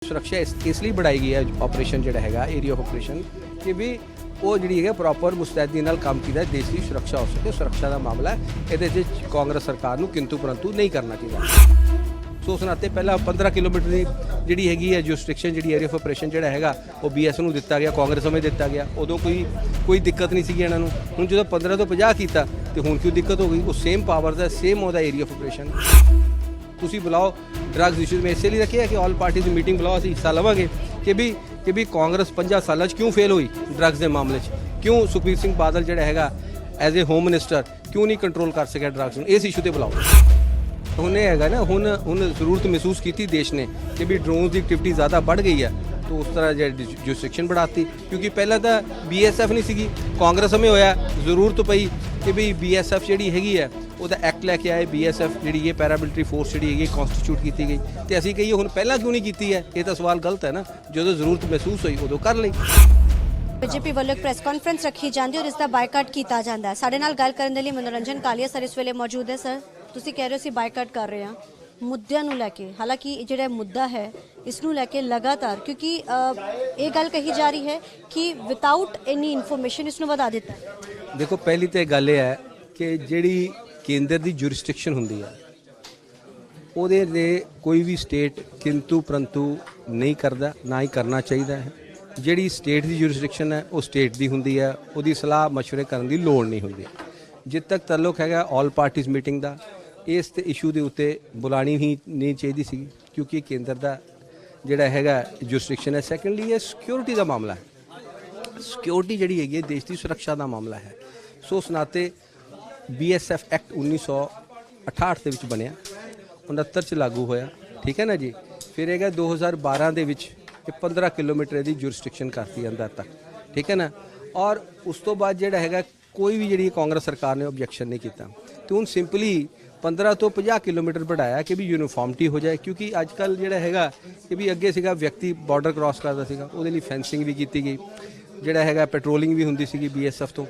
सुरक्षा इसलिए बढ़ाई गई है ऑपरेशन जोड़ा है एरिया ऑफ ऑपरेशन कि भी वो जी है प्रॉपर मुस्तैदी नाल काम किया देश की सुरक्षा हो सके। सुरक्षा का मामला है ये कांग्रेस सरकार को किंतु परंतु नहीं करना चाहिए। सो उस नाते पहला 15 किलोमीटर की जी है जो रिस्ट्रिक्शन जी एरिया ऑफ ऑपरेशन जोड़ा है वो BS को दिता गया, कांग्रेस में दिता गया। उदों कोई दिक्कत नहीं सी इन्हों हूँ जो 15 तो 50 किया तो हूँ क्यों दिक्कत हो गई। वो सेम पावर का सेम वह एरिया ऑफ ऑपरेशन तुसी बुलाओ। ड्रग्स इशूज़ में इसलिए रखे कि ऑल पार्टी की मीटिंग बुलाओ, अं हिस्सा लवेंगे कि भी कांग्रेस 50 साल क्यों फेल हुई ड्रग्स के मामले क्यों सुखबीर सिंह बादल जोड़ा है एज ए होम मिनिस्टर क्यों नहीं कंट्रोल कर सकिया ड्रग्स में। इस इशू पर बुलाओ। उन्हें है ना हुन जरूरत महसूस की देश ने कि भी ड्रोन की एक्टिविटी ज़्यादा बढ़ गई है तो उस तरह जो सेक्शन बढ़ाती क्योंकि पहले तो BSF नहीं सी कांग्रेस में होया जरूरत पई कि भी BSF जी है वह एक्ट लैके आए। BSF जी पैरामिलिटरी फोर्स जी है कॉन्स्टिट्यूट की गई तो असीं कहिए हुण पहला क्यों नहीं की है। ये तो सवाल गलत है ना। जो जरूरत महसूस हुई उदों कर ली। बीजेपी वालों एक प्रेस कॉन्फ्रेंस रखी जाती है और इसका बायकाट किया जाता है। साडे नाल गल करने के लिए मनोरंजन कालिया सर इस वेले मौजूद है। सर तुसीं कह रहे हो असीं बायकाट कर रहे हैं मुद्दਿਆਂ ਨੂੰ ਲੈ ਕੇ, हालांकि ਜਿਹੜਾ मुद्दा है इस ਨੂੰ ਲੈ ਕੇ लगातार क्योंकि ये गल कही जा रही है कि विदाउट एनी इन्फॉर्मेशन इस ਨੂੰ ਵਧਾ ਦਿੱਤਾ। देखो पहली तो गल ये है कि जिहड़ी केंद्र की जुरिस्डिक्शन हुंदी है ਉਹਦੇ ਦੇ कोई भी स्टेट किंतु परंतु नहीं करता, ना ही करना चाहिए है। जिहड़ी स्टेट की जुरिस्डिक्शन है वो स्टेट की हुंदी है, उसकी सलाह मशवरे करने की लोड़ नहीं हुंदी। जित तक ताल्लुक है ऑल पार्टीज मीटिंग का इस इशू के उत्ते बुलानी ही नहीं चाहिए सी क्योंकि केंद्र का जोड़ा है जुरिस्डिक्शन है। सैकेंडली ये सिक्योरिटी का मामला है। सिक्योरिटी जी है देश की सुरक्षा का मामला है। सो उस नाते BSF एक्ट 1968 के बनया 69 लागू होया, ठीक है ना जी। फिर है 2012 के 15 किलोमीटर की जुरिस्डिक्शन करती अंदर तक, ठीक है ना। और उस तो बाद जोड़ा है कोई भी जी कांग्रेस सरकार ने ऑब्जेक्शन नहीं किया तो हूँ सिंपली 15 तो 50 किलोमीटर बढ़ाया कि भी यूनिफॉर्मिटी हो जाए। क्योंकि अजकल जोड़ा है कि भी अगे सीगा व्यक्ति बॉर्डर क्रॉस करता सीगा उसदे लई फेंसिंग भी की गई, जोड़ा है पेट्रोलिंग भी हुंदी सीगी BSF तो।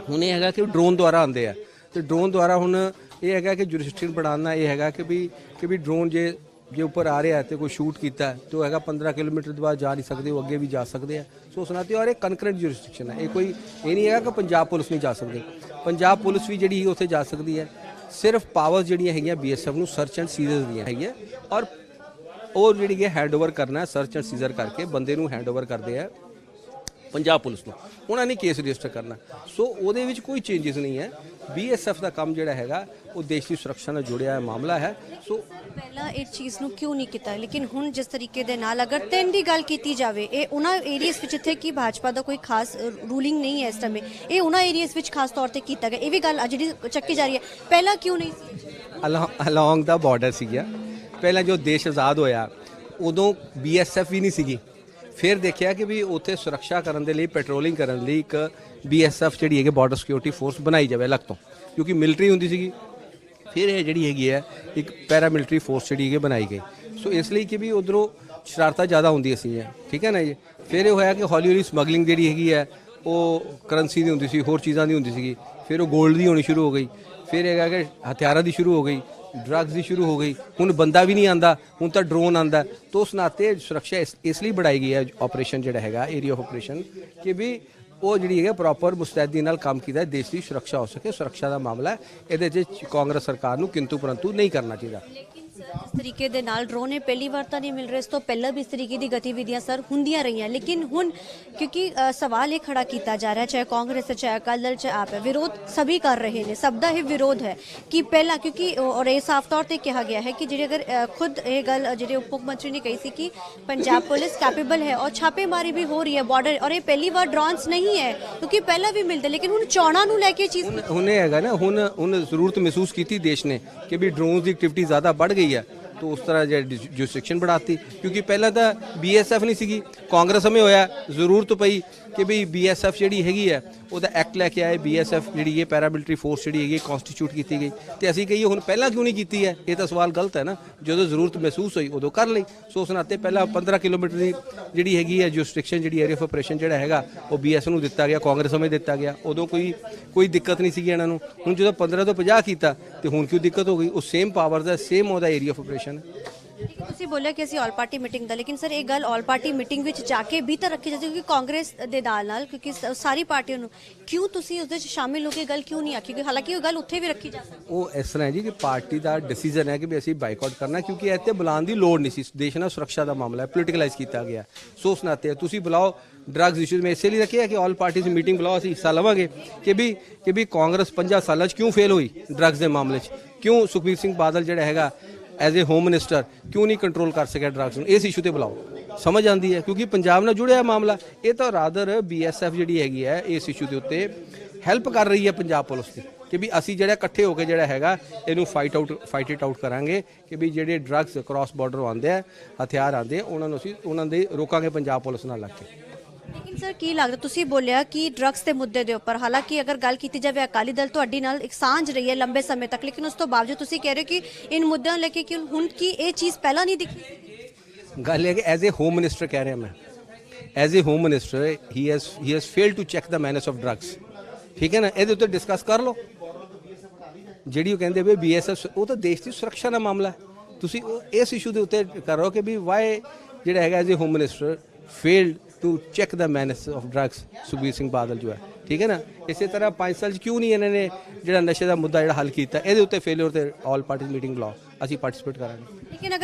हुण ये है कि ड्रोन द्वारा आते हैं तो ड्रोन द्वारा हुण ये है कि जुरिस्डिक्शन बढ़ाना ये है कि भी ड्रोन जे ऊपर आ रहा है तो कोई शूट किया है तो है 15 किलोमीटर के बाद जा नहीं सकते, वो अगे भी जा सकते हैं। सो सुनाते और एक कनकरेंट जुरिस्डिक्शन है। ये कोई ये नहीं है कि पंजाब पुलिस नहीं जा सकती। पंजाब पुलिस भी जी उत्थे जा सकती है। सिर्फ पावर्स जिहड़ियां हैगियां BSF नूं सर्च एंड सीजर दियां हैगियां और वो जी हैंड ओवर करना सर्च एंड सीजर करके बंदे नूं हैंड ओवर करते हैं पंजाब पुलिस को, उन्होंने केस रजिस्टर करना। सो ਉਹਦੇ ਵਿੱਚ कोई चेंजेस नहीं है। BSF का काम जोड़ा है वो देश की सुरक्षा ਨਾਲ जुड़िया मामला है। सो पहला इस चीज़ ਨੂੰ क्यों नहीं किया लेकिन हुण जिस तरीके दे नाल अगर 3 ਦੀ ਗੱਲ ਕੀਤੀ ਜਾਵੇ ਇਹ ਉਹਨਾਂ ਏਰੀਆਸ ਵਿੱਚ ਜਿੱਥੇ ਕਿ ਭਾਜਪਾ ਦਾ ਕੋਈ ਖਾਸ ਰੂਲਿੰਗ ਨਹੀਂ ਹੈ ਇਸ ਸਮੇਂ ਇਹ ਉਹਨਾਂ ਏਰੀਆਸ ਵਿੱਚ ਖਾਸ ਤੌਰ ਤੇ ਕੀਤਾ ਗਿਆ। ਇਹ ਵੀ ਗੱਲ ਜਿਹੜੀ ਚੱਕੀ ਜਾ ਰਹੀ ਹੈ ਪਹਿਲਾਂ ਕਿਉਂ ਨਹੀਂ ਸੀ। ਅਲੋਂਗ ਦਾ ਬਾਰਡਰ ਸੀਗਾ ਪਹਿਲਾਂ ਜੋ ਦੇਸ਼ ਆਜ਼ਾਦ ਹੋਇਆ ਉਦੋਂ BSF ਵੀ ਨਹੀਂ ਸੀਗੀ। फिर देखा कि भी उत्थे सुरक्षा करने के लिए पेट्रोलिंग करने लिए एक BSF जी है बॉर्डर सिक्योरिटी फोर्स बनाई जाए अलग तो क्योंकि मिलिट्री होंदी सी। फिर ये जी हैगी है एक पैरामिलिटरी फोर्स जी बनाई गई। सो इसलिए कि भी उधरों शरारत ज़्यादा होंदी सी, ठीक है ना जी। फिर ये होया कि हौली हौली समगलिंग जी हैगी है वो करंसी की होंदी सी, होर चीज़ों की होंदी सी। फिर वो गोल्ड की होनी शुरू हो गई। फिर यह कि हथियारों की शुरू हो गई, ड्रग्स की शुरू हो गई। हुण बंदा भी नहीं आता, हुण तो ड्रोन आता। तो उस नाते सुरक्षा इसलिए बढ़ाई गई है ऑपरेशन जोड़ा है एरिया ऑफ ऑपरेशन कि भी वो जी है प्रॉपर मुस्तैदी नाल काम किया देश की सुरक्षा हो सके। सुरक्षा का मामला है ये कांग्रेस सरकार को किंतु परंतु नहीं करना चाहिए। इस तरीके दे नाल ड्रोन पहली बार तो नहीं मिल रहे, इस तो पहले भी इस तरीके की गतिविधियां सर होंदियां रही हैं। लेकिन हुण क्योंकि सवाल ये खड़ा किया जा रहा है चाहे कांग्रेस है चाहे अकाली दल चाहे आप है, विरोध सभी कर रहे हैं, सब का ही विरोध है कि पहला क्योंकि और ये साफ तौर पर कहा गया है कि जी अगर खुद ये गल जो उप मुख्यमंत्री ने कही थी कि पंजाब पुलिस कैपेबल है और छापेमारी भी हो रही है बॉर्डर और ये पहली बार ड्रोन्स नहीं है क्योंकि पहला भी मिलते लेकिन हुण चौना नूं लैके चीज़ हुणे है ना हुण जरूरत महसूस की देश ने कि भी ड्रोन की एक्टिविटी ज़्यादा बढ़ गई है तो उस तरह जो सेक्शन बढ़ाती क्योंकि पहले तो BSF नहीं सी कांग्रेस में होया जरूरत पई कि भी BSF जी है वह एक्ट लैके आए। BSF जी है पैरामिलिटरी फोर्स जी है कॉन्स्टिट्यूट की गई तो असीं कहिए हुण पहला क्यों नहीं की है। ये तो सवाल गलत है ना। जो जरूरत महसूस हुई उदों कर ली। सो उस नाते पहला 15 किलोमीटर की जी है जो रिस्ट्रिक्शन जी एरिया ऑफ ऑपरेशन जोड़ा है वो BS को दिता गया, कांग्रेस में दिता गया। उदों कोई दिक्कत नहीं सी इन्हों हूँ जो 15 तो 50 किया तो हूँ क्यों दिक्कत हो गई। वो सेम पावर का सेम वह एरिया ऑफ ऑपरेशन ਲੇਕਿਨ ਤੁਸੀਂ ਬੋਲਿਆ ਕਿ ਅਸੀਂ ਆਲ ਪਾਰਟੀ ਮੀਟਿੰਗ ਦਾ, ਲੇਕਿਨ ਸਰ ਇਹ ਗੱਲ ਆਲ ਪਾਰਟੀ ਮੀਟਿੰਗ ਵਿੱਚ ਜਾ ਕੇ ਵੀ ਤਾਂ ਰੱਖੀ ਜਾਂਦੀ, ਕਿਉਂਕਿ ਕਾਂਗਰਸ ਦੇ ਨਾਲ ਕਿਉਂਕਿ ਸਾਰੀ ਪਾਰਟੀਆਂ ਨੂੰ ਕਿਉਂ ਤੁਸੀਂ ਉਸ ਦੇ ਵਿੱਚ ਸ਼ਾਮਿਲ ਹੋ ਕੇ ਗੱਲ ਕਿਉਂ ਨਹੀਂ ਆਖੀ? ਹਾਲਾਂਕਿ ਉਹ ਗੱਲ ਉੱਥੇ ਵੀ ਰੱਖੀ ਜਾ ਸਕਦੀ। ਉਹ ਇਸ ਤਰ੍ਹਾਂ ਹੈ ਜੀ ਕਿ ਪਾਰਟੀ ਦਾ ਡਿਸੀਜਨ ਹੈ ਕਿ ਵੀ ਅਸੀਂ ਬਾਈਕਾਟ ਕਰਨਾ, ਕਿਉਂਕਿ ਇੱਥੇ ਬੁਲਾਉਣ ਦੀ ਲੋੜ ਨਹੀਂ ਸੀ। ਦੇਸ਼ ਨਾਲ ਸੁਰੱਖਿਆ ਦਾ ਮਾਮਲਾ ਹੈ, ਪੋਲੀਟੀਕਲਾਈਜ਼ ਕੀਤਾ ਗਿਆ। ਸੋ ਉਸ ਨਾਤੇ ਤੁਸੀਂ ਬੁਲਾਓ। ਡਰੱਗਸ ਇਸ਼ੂਜ਼ ਮੈਂ ਇਸੇ ਲਈ ਰੱਖਿਆ ਕਿ ਆਲ ਪਾਰਟੀਜ਼ ਮੀਟਿੰਗ ਬੁਲਾਓ, ਅਸੀਂ ਹਿੱਸਾ ਲਵਾਂਗੇ ਕਿ ਵੀ ਕਾਂਗਰਸ 50 ਸਾਲਾਂ 'ਚ ਕਿਉਂ ਫੇਲ ਹੋਈ ਡਰੱਗਸ ਦੇ ਮਾਮਲੇ 'ਚ, ਕਿਉਂ ਸੁਖਬੀਰ ਸਿੰਘ ਬਾਦਲ ਜਿਹੜਾ ਹੈਗਾ ਐਜ਼ ਏ ਹੋਮ ਮਿਨਿਸਟਰ ਕਿਉਂ ਨਹੀਂ ਕੰਟਰੋਲ ਕਰ ਸਕਿਆ ਡਰੱਗਸ ਨੂੰ। ਇਸ ਇਸ਼ੂ ਤੇ ਬੁਲਾਓ। ਸਮਝ ਆਉਂਦੀ ਹੈ ਕਿਉਂਕਿ ਪੰਜਾਬ ਨਾਲ ਜੁੜਿਆ ਮਾਮਲਾ। ਇਹ ਤਾਂ ਰਾਦਰ BSF ਜਿਹੜੀ ਹੈਗੀ ਹੈ ਇਸ ਇਸ਼ੂ ਦੇ ਉੱਤੇ ਹੈਲਪ ਕਰ ਰਹੀ ਹੈ ਪੰਜਾਬ ਪੁਲਿਸ ਦੀ ਕਿ ਵੀ ਅਸੀਂ ਜਿਹੜਾ ਇਕੱਠੇ ਹੋ ਕੇ ਜਿਹੜਾ ਹੈਗਾ ਇਹਨੂੰ ਫਾਈਟ ਇਟ ਆਊਟ ਕਰਾਂਗੇ ਕਿ ਵੀ ਜਿਹੜੇ ਡਰੱਗਸ ਕ੍ਰਾਸ ਬਾਰਡਰ ਆਉਂਦੇ ਆ, ਹਥਿਆਰ ਆਉਂਦੇ ਆ, ਉਹਨਾਂ ਨੂੰ ਅਸੀਂ ਉਹਨਾਂ ਦੇ ਰੋਕਾਂਗੇ ਪੰਜਾਬ ਪੁਲਿਸ ਨਾਲ ਲੱਗ ਕੇ। ਲੇਕਿਨ ਸਰ ਕੀ ਲੱਗਦਾ, ਤੁਸੀਂ ਬੋਲਿਆ ਕਿ ਡਰੱਗਸ ਦੇ ਮੁੱਦੇ ਦੇ ਉੱਪਰ, ਹਾਲਾਂਕਿ ਅਗਰ ਗੱਲ ਕੀਤੀ ਜਾਵੇ ਅਕਾਲੀ ਦਲ ਤੁਹਾਡੀ ਨਾਲ ਇੱਕ ਸਾਂਝ ਰਹੀ ਹੈ ਲੰਬੇ ਸਮੇਂ ਤੱਕ, ਲੇਕਿਨ ਉਸ ਤੋਂ ਬਾਵਜੂਦ ਤੁਸੀਂ ਕਹਿ ਰਹੇ ਹੋ ਕਿ ਇਨ ਮੁੱਦਿਆਂ ਨੂੰ ਲੈ ਕੇ ਕਿ ਹੁਣ ਕੀ ਇਹ ਚੀਜ਼ ਪਹਿਲਾਂ ਨਹੀਂ ਦਿਖੀ? ਗੱਲ ਇਹ ਹੈ ਕਿ ਐਜ਼ ਏ ਹੋਮ ਮਿਨਿਸਟਰ ਕਹਿ ਰਿਹਾ ਮੈਂ, as a home minister he has failed to check the menace of drugs. ਠੀਕ ਹੈ ਨਾ, ਇਹਦੇ ਉੱਤੇ ਡਿਸਕਸ ਕਰ ਲਓ। ਜਿਹੜੀ ਉਹ ਕਹਿੰਦੇ ਵੀ BSF ਉਹ ਤਾਂ ਦੇਸ਼ ਦੀ ਸੁਰੱਖਿਆ ਦਾ ਮਾਮਲਾ ਹੈ। ਤੁਸੀਂ ਇਸ ਇਸ਼ੂ ਦੇ ਉੱਤੇ ਕਰੋ ਕਿ ਵੀ ਵਾਈ ਜਿਹੜਾ ਹੈਗਾ as a home minister failed to check the menace of drugs Sukhbir Singh Badal ਜੋ ਹੈ। ਠੀਕ ਹੈ ਨਾ, ਇਸੇ ਤਰ੍ਹਾਂ 5 ਸਾਲ 'ਚ ਕਿਉਂ ਨਹੀਂ ਇਹਨਾਂ ਨੇ ਜਿਹੜਾ ਨਸ਼ੇ ਦਾ ਮੁੱਦਾ ਜਿਹੜਾ ਹੱਲ ਕੀਤਾ, ਇਹਦੇ ਉੱਤੇ ਫੇਲਿਅਰ ਤੇ ਆਲ ਪਾਰਟੀ ਮੀਟਿੰਗ ਬੁਲਾਓ, ਅਸੀਂ ਪਾਰਟਿਸਿਪੇਟ ਕਰਾਂਗੇ। ਲੇਕਿਨ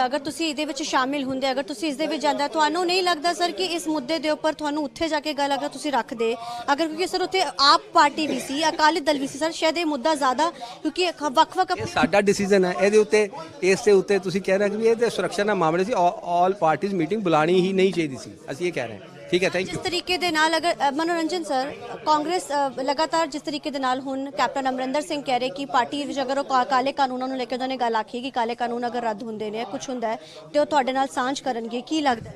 ਅਗਰ ਤੁਸੀਂ ਇਹਦੇ ਵਿੱਚ ਸ਼ਾਮਿਲ ਹੁੰਦੇ, ਅਗਰ ਤੁਸੀਂ ਇਸ ਦੇ ਵਿੱਚ ਜਾਂਦੇ, ਤੁਹਾਨੂੰ ਨਹੀਂ ਲੱਗਦਾ ਸਰ ਕਿ ਇਸ ਮੁੱਦੇ ਦੇ ਉੱਪਰ ਤੁਹਾਨੂੰ ਉੱਥੇ ਜਾ ਕੇ ਗੱਲ ਅਗਰ ਤੁਸੀਂ ਰੱਖਦੇ, ਅਗਰ ਕਿਉਂਕਿ ਸਰ ਉੱਥੇ ਆਪ ਪਾਰਟੀ ਵੀ ਸੀ, ਅਕਾਲੀ ਦਲ ਵੀ ਸੀ ਸਰ, ਸ਼ਾਇਦ ਇਹ ਮੁੱਦਾ ਜ਼ਿਆਦਾ ਕਿਉਂਕਿ ਵੱਖ-ਵੱਖ ਇਹ ਸਾਡਾ ਡਿਸੀਜਨ ਹੈ। ਇਹਦੇ ਉੱਤੇ ਇਸ ਦੇ ਉੱਤੇ ਤੁਸੀਂ ਕਹਿ ਰਹੇ ਕਿ ਵੀ ਇਹ ਤੇ ਸੁਰੱਖਿਆ ਦਾ ਮਾਮਲੇ ਸੀ, ਆਲ ਪਾਰਟੀਜ਼ ਮੀਟਿੰਗ ਬੁਲਾਣੀ ਹੀ ਨਹੀਂ ਚਾਹੀਦੀ ਸੀ, ਅਸੀਂ ਇਹ ਕਹਿ ਰਹੇ ਹਾਂ। ਠੀਕ ਹੈ, ਥੈਂਕ ਯੂ। ਜਿਸ ਤਰੀਕੇ ਦੇ ਨਾਲ ਅਗਰ ਮਨੋਰੰਜਨ ਸਰ, ਕਾਂਗਰਸ ਲਗਾਤਾਰ ਜਿਸ ਤਰੀਕੇ ਦੇ ਨਾਲ ਹੁਣ ਕੈਪਟਨ ਅਮਰਿੰਦਰ ਸਿੰਘ ਕਹਿ ਰਹੇ ਕਿ ਪਾਰਟੀ ਵਿੱਚ ਅਗਰ ਉਹ ਕਾਲੇ ਕਾਨੂੰਨਾਂ ਨੂੰ ਲੈ ਕੇ ਉਹਨਾਂ ਨੇ ਗੱਲ ਆਖੀ ਕਿ ਕਾਲੇ ਕਾਨੂੰਨ ਅਗਰ ਰੱਦ ਹੁੰਦੇ ਨੇ, ਕੁਝ ਹੁੰਦਾ ਹੈ ਤੇ ਉਹ ਤੁਹਾਡੇ ਨਾਲ ਸਾਂਝ ਕਰਨਗੇ, ਕੀ ਲੱਗਦਾ?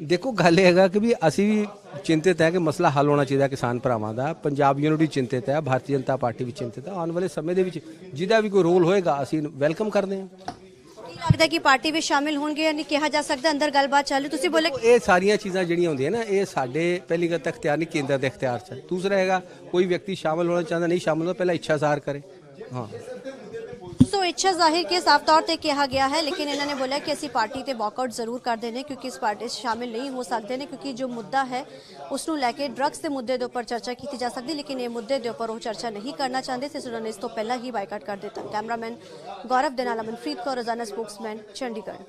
ਦੇਖੋ ਗੱਲ ਇਹ ਹੈਗਾ ਕਿ ਵੀ ਅਸੀਂ ਵੀ ਚਿੰਤਿਤ ਹੈ ਕਿ ਮਸਲਾ ਹੱਲ ਹੋਣਾ ਚਾਹੀਦਾ ਕਿਸਾਨ ਭਰਾਵਾਂ ਦਾ। ਪੰਜਾਬ ਯੂਨਿਟੀ ਚਿੰਤਿਤ ਹੈ, ਭਾਰਤੀ ਜਨਤਾ ਪਾਰਟੀ ਵੀ ਚਿੰਤਿਤ ਹੈ। ਆਉਣ ਵਾਲੇ ਸਮੇਂ ਦੇ ਵਿੱਚ ਜਿਹਦਾ ਵੀ ਕੋਈ ਰੋਲ ਹੋਏਗਾ ਅਸੀਂ ਵੈਲਕਮ ਕਰਦੇ ਹਾਂ। ਕੀ ਲੱਗਦਾ ਕਿ ਪਾਰਟੀ ਵਿੱਚ ਸ਼ਾਮਿਲ ਹੋਣਗੇ ਜਾਂ ਨਹੀਂ ਕਿਹਾ ਜਾ ਸਕਦਾ? ਅੰਦਰ ਗੱਲਬਾਤ ਚੱਲ ਰਹੀ, ਤੁਸੀਂ ਬੋਲੇ ਇਹ ਸਾਰੀਆਂ ਚੀਜ਼ਾਂ ਜਿਹੜੀਆਂ ਹੁੰਦੀਆਂ ਨਾ ਇਹ ਸਾਡੇ ਪਹਿਲੀ ਗੱਲ ਤਾਂ ਇਖਤਿਆਰ ਨਹੀਂ, ਕੇਂਦਰ ਦੇ ਇਖਤਿਆਰ 'ਚ। ਦੂਸਰਾ ਹੈਗਾ ਕੋਈ ਵਿਅਕਤੀ ਸ਼ਾਮਿਲ ਹੋਣਾ ਚਾਹੁੰਦਾ, ਨਹੀਂ ਸ਼ਾਮਿਲ ਹੋਣਾ, ਪਹਿਲਾਂ ਇੱਛਾ ਜ਼ਾਹਰ ਕਰੇ। ਹਾਂ, ਸੋ ਇੱਛਾ ਜ਼ਾਹਿਰ ਕੇ ਸਾਫ਼ ਤੌਰ ਤੇ ਕਿਹਾ ਗਿਆ ਹੈ, ਲੇਕਿਨ ਇਹਨਾਂ ਨੇ ਬੋਲਿਆ ਕਿ ਅਸੀਂ ਪਾਰਟੀ ਤੇ ਵਾਕਆਊਟ ਜ਼ਰੂਰ ਕਰਦੇ ਨੇ ਕਿਉਂਕਿ ਇਸ ਪਾਰਟੀ 'ਚ ਸ਼ਾਮਿਲ ਨਹੀਂ ਹੋ ਸਕਦੇ ਨੇ, ਕਿਉਂਕਿ ਜੋ ਮੁੱਦਾ ਹੈ ਉਸ ਨੂੰ ਲੈ ਕੇ ਡਰੱਗਸ ਦੇ ਮੁੱਦੇ ਦੇ ਉੱਪਰ ਚਰਚਾ ਕੀਤੀ ਜਾ ਸਕਦੀ, ਲੇਕਿਨ ਇਹ ਮੁੱਦੇ ਦੇ ਉੱਪਰ ਉਹ ਚਰਚਾ ਨਹੀਂ ਕਰਨਾ ਚਾਹੁੰਦੇ ਤੇ ਉਹਨਾਂ ਨੇ ਇਸ ਤੋਂ ਪਹਿਲਾਂ ਹੀ ਬਾਈਕਾਟ ਕਰ ਦਿੱਤਾ। ਕੈਮਰਾਮੈਨ ਗੌਰਵ ਦੇ ਨਾਲ ਅਮਨਪ੍ਰੀਤ ਕੌਰ, ਰੋਜ਼ਾਨਾ ਸਪੋਕਸਮੈਨ, ਚੰਡੀਗੜ੍ਹ।